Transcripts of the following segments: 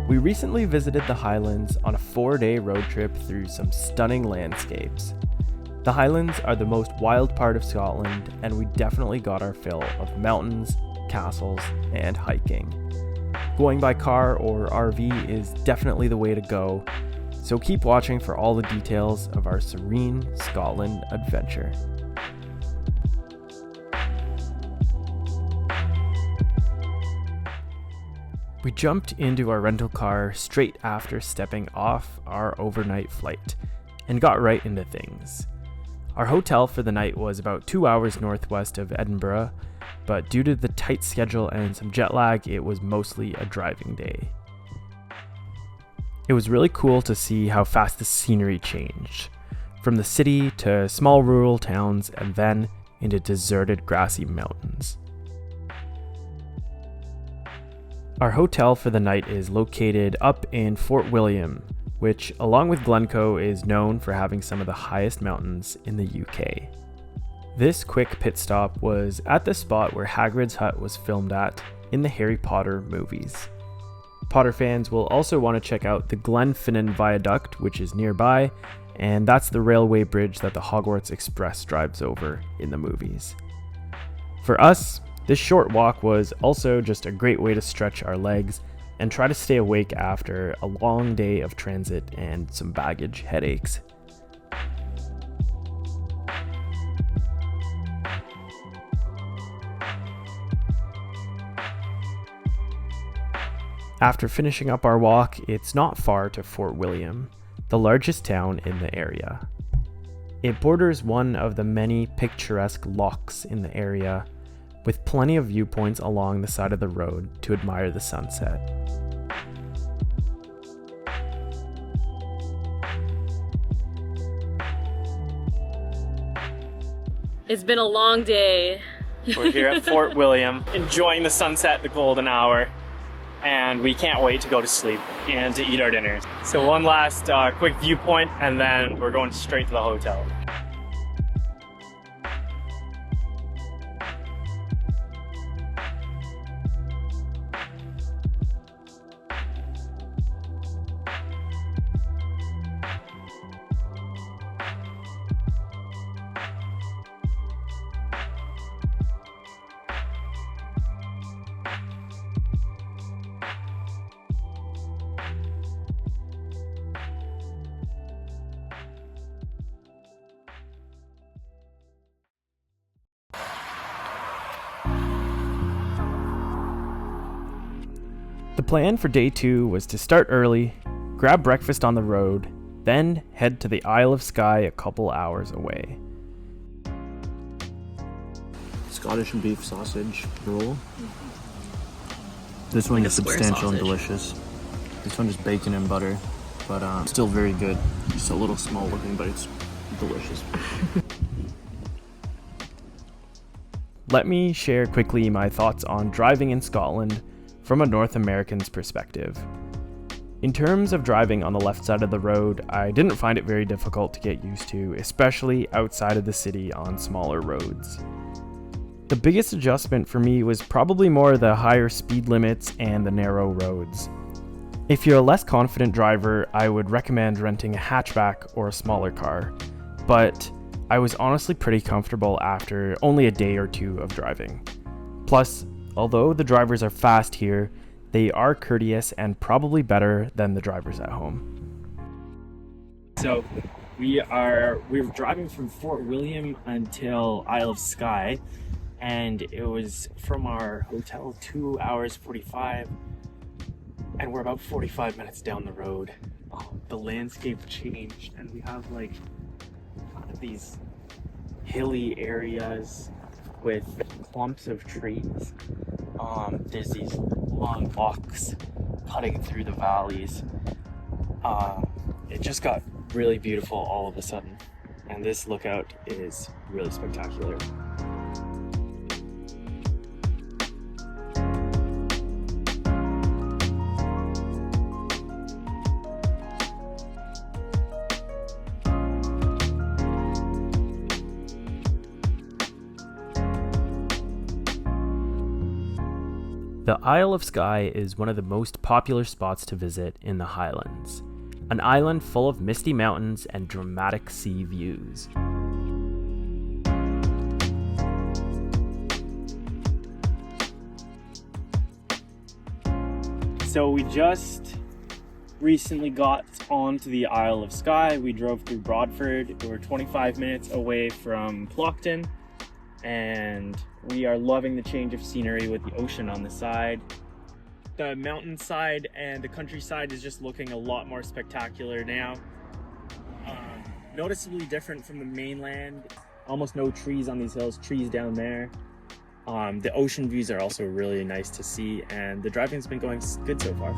We recently visited the Highlands on a 4-day road trip through some stunning landscapes. The Highlands are the most wild part of Scotland, and we definitely got our fill of mountains, castles, and hiking. Going by car or RV is definitely the way to go, so keep watching for all the details of our serene Scotland adventure. We jumped into our rental car straight after stepping off our overnight flight and got right into things. Our hotel for the night was about 2 hours northwest of Edinburgh, but due to the tight schedule and some jet lag, it was mostly a driving day. It was really cool to see how fast the scenery changed, from the city to small rural towns and then into deserted grassy mountains. Our hotel for the night is located up in Fort William, which, along with Glencoe, is known for having some of the highest mountains in the UK. This quick pit stop was at the spot where Hagrid's hut was filmed at in the Harry Potter movies. Potter fans will also want to check out the Glenfinnan Viaduct, which is nearby, and that's the railway bridge that the Hogwarts Express drives over in the movies. For us, this short walk was also just a great way to stretch our legs and try to stay awake after a long day of transit and some baggage headaches. After finishing up our walk, it's not far to Fort William, the largest town in the area. It borders one of the many picturesque lochs in the area, with plenty of viewpoints along the side of the road to admire the sunset. It's been a long day. We're here at Fort William, enjoying the sunset, the golden hour, and we can't wait to go to sleep and to eat our dinner. So one last quick viewpoint, and then we're going straight to the hotel. The plan for day 2 was to start early, grab breakfast on the road, then head to the Isle of Skye a couple hours away. Scottish and beef sausage roll. This one is substantial and delicious. This one is bacon and butter, but still very good. Just a little small looking, but it's delicious. Let me share quickly my thoughts on driving in Scotland from a North American's perspective. In terms of driving on the left side of the road, I didn't find it very difficult to get used to, especially outside of the city on smaller roads. The biggest adjustment for me was probably more the higher speed limits and the narrow roads. If you're a less confident driver, I would recommend renting a hatchback or a smaller car, but I was honestly pretty comfortable after only a day or 2 of driving. Plus, although the drivers are fast here, they are courteous and probably better than the drivers at home. So we were driving from Fort William until Isle of Skye, and it was from our hotel 2 hours 45, and we're about 45 minutes down the road. The landscape changed, and we have like these hilly areas with clumps of trees. There's these long lochs cutting through the valleys. It just got really beautiful all of a sudden, and this lookout is really spectacular. The Isle of Skye is one of the most popular spots to visit in the Highlands, an island full of misty mountains and dramatic sea views. So we just recently got onto the Isle of Skye. We drove through Broadford. We're 25 minutes away from Ploughton, and we are loving the change of scenery with the ocean on the side. The mountainside and the countryside is just looking a lot more spectacular now. Noticeably different from the mainland. Almost no trees on these hills, trees down there. The ocean views are also really nice to see, and the driving's been going good so far.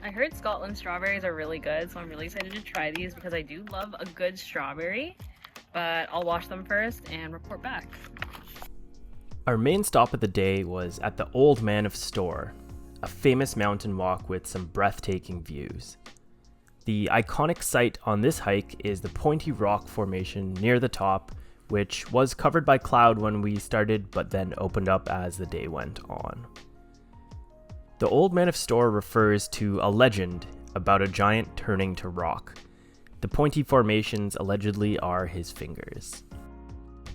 I heard Scotland strawberries are really good, so I'm really excited to try these because I do love a good strawberry, but I'll wash them first and report back. Our main stop of the day was at the Old Man of Storr, a famous mountain walk with some breathtaking views. The iconic site on this hike is the pointy rock formation near the top, which was covered by cloud when we started but then opened up as the day went on. The Old Man of Storr refers to a legend about a giant turning to rock. The pointy formations allegedly are his fingers.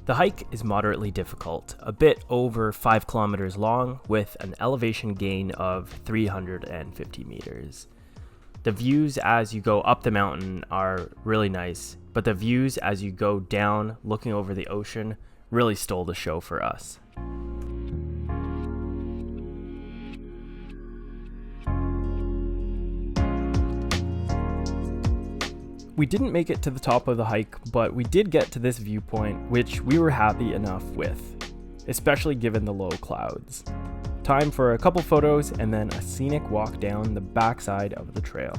The hike is moderately difficult, a bit over 5 kilometers long with an elevation gain of 350 meters. The views as you go up the mountain are really nice, but the views as you go down looking over the ocean really stole the show for us. We didn't make it to the top of the hike, but we did get to this viewpoint, which we were happy enough with, especially given the low clouds. Time for a couple photos and then a scenic walk down the backside of the trail.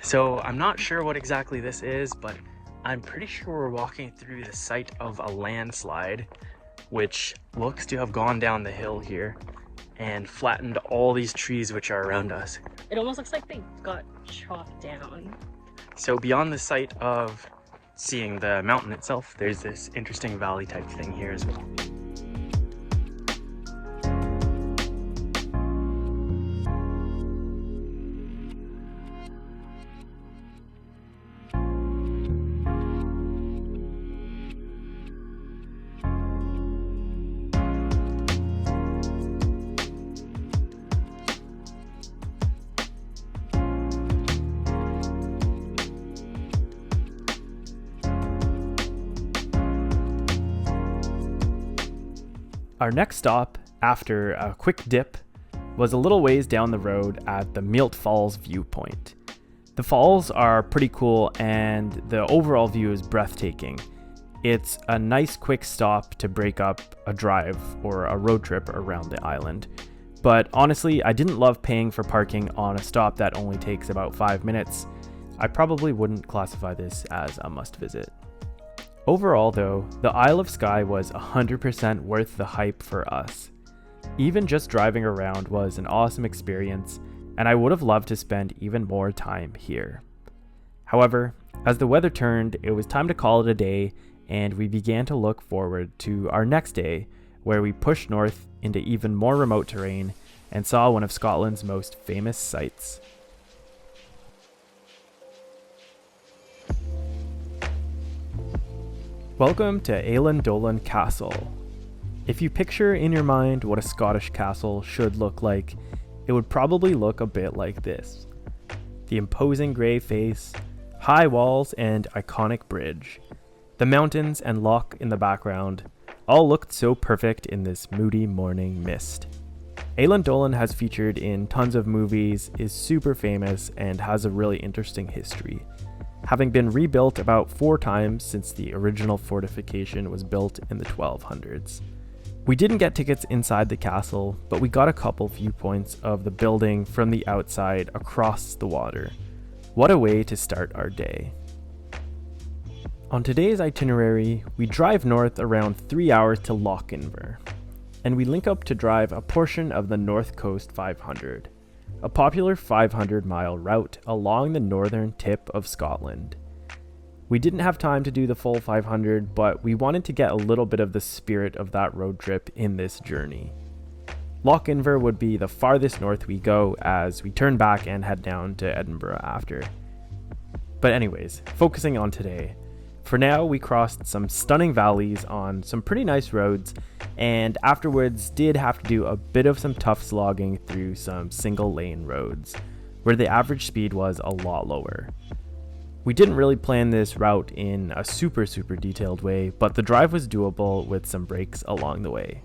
So I'm not sure what exactly this is, but I'm pretty sure we're walking through the site of a landslide, which looks to have gone down the hill here and flattened all these trees which are around us. It almost looks like they got chopped down. So beyond the site of seeing the mountain itself, there's this interesting valley type thing here as well. Our next stop, after a quick dip, was a little ways down the road at the Milt Falls viewpoint. The falls are pretty cool and the overall view is breathtaking. It's a nice quick stop to break up a drive or a road trip around the island. But honestly, I didn't love paying for parking on a stop that only takes about 5 minutes. I probably wouldn't classify this as a must visit. Overall though, the Isle of Skye was 100% worth the hype for us. Even just driving around was an awesome experience, and I would have loved to spend even more time here. However, as the weather turned, it was time to call it a day, and we began to look forward to our next day, where we pushed north into even more remote terrain and saw one of Scotland's most famous sights. Welcome to Eilean Castle. If you picture in your mind what a Scottish castle should look like, it would probably look a bit like this. The imposing grey face, high walls and iconic bridge, the mountains and loch in the background, all looked so perfect in this moody morning mist. Eilean has featured in tons of movies, is super famous, and has a really interesting history, having been rebuilt about 4 times since the original fortification was built in the 1200s. We didn't get tickets inside the castle, but we got a couple viewpoints of the building from the outside across the water. What a way to start our day. On today's itinerary, we drive north around 3 hours to Lochinver, and we link up to drive a portion of the North Coast 500, a popular 500-mile route along the northern tip of Scotland. We didn't have time to do the full 500, but we wanted to get a little bit of the spirit of that road trip in this journey. Lochinver would be the farthest north we go as we turn back and head down to Edinburgh after. But anyways, focusing on today. For now, we crossed some stunning valleys on some pretty nice roads, and afterwards did have to do a bit of some tough slogging through some single lane roads, where the average speed was a lot lower. We didn't really plan this route in a super detailed way, but the drive was doable with some breaks along the way.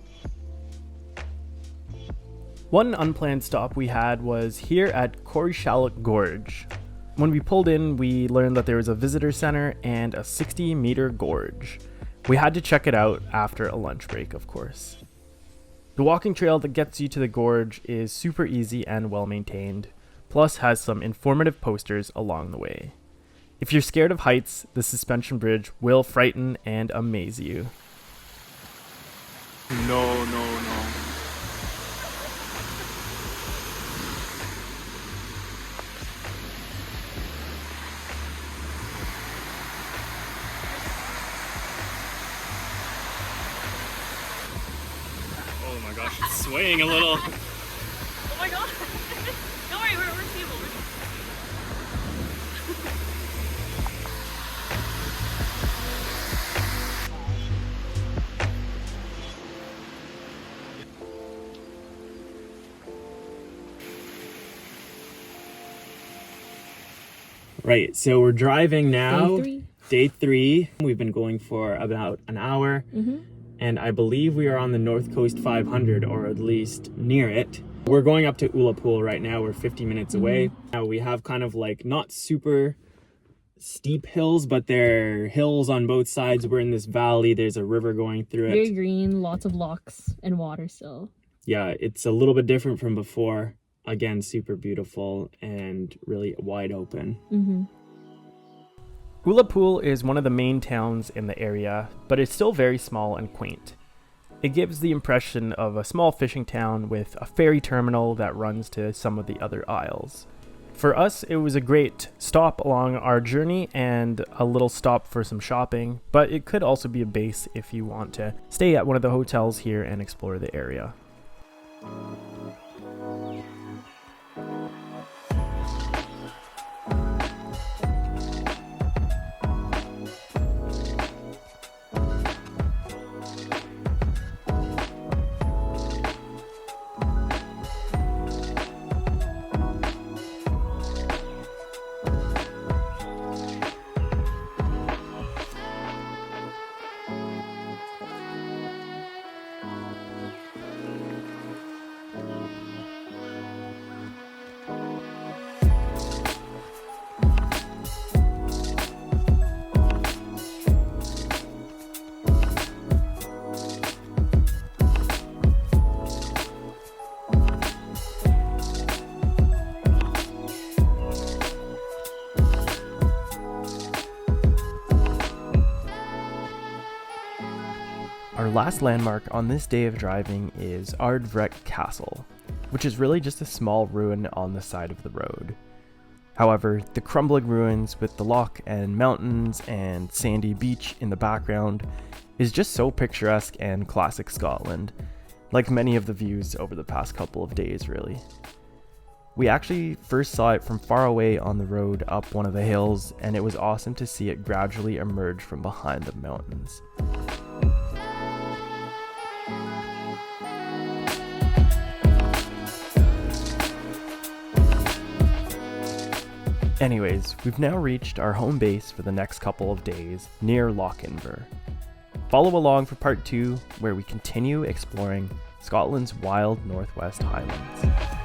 One unplanned stop we had was here at Corrieshalloch Gorge. When we pulled in, we learned that there was a visitor center and a 60-meter gorge. We had to check it out after a lunch break, of course. The walking trail that gets you to the gorge is super easy and well maintained, plus has some informative posters along the way. If you're scared of heights, the suspension bridge will frighten and amaze you. No. Oh my gosh, it's swaying a little. Oh my god! Don't worry, we're stable. Right, so we're driving now. Day 3. Day 3. We've been going for about an hour. And I believe we are on the North Coast 500, or at least near it. We're going up to Ullapool right now. We're 50 minutes away. Now we have kind of like not super steep hills, but they're hills on both sides. We're in this valley. There's a river going through it. Very green, lots of lochs and water still. Yeah, it's a little bit different from before. Again, super beautiful and really wide open. Ullapool is one of the main towns in the area, but it's still very small and quaint. It gives the impression of a small fishing town with a ferry terminal that runs to some of the other isles. For us, it was a great stop along our journey and a little stop for some shopping, but it could also be a base if you want to stay at one of the hotels here and explore the area. Our last landmark on this day of driving is Ardvreck Castle, which is really just a small ruin on the side of the road. However, the crumbling ruins with the loch and mountains and sandy beach in the background is just so picturesque and classic Scotland, like many of the views over the past couple of days really. We actually first saw it from far away on the road up one of the hills, and it was awesome to see it gradually emerge from behind the mountains. Anyways, we've now reached our home base for the next couple of days near Lochinver. Follow along for part 2, where we continue exploring Scotland's wild Northwest Highlands.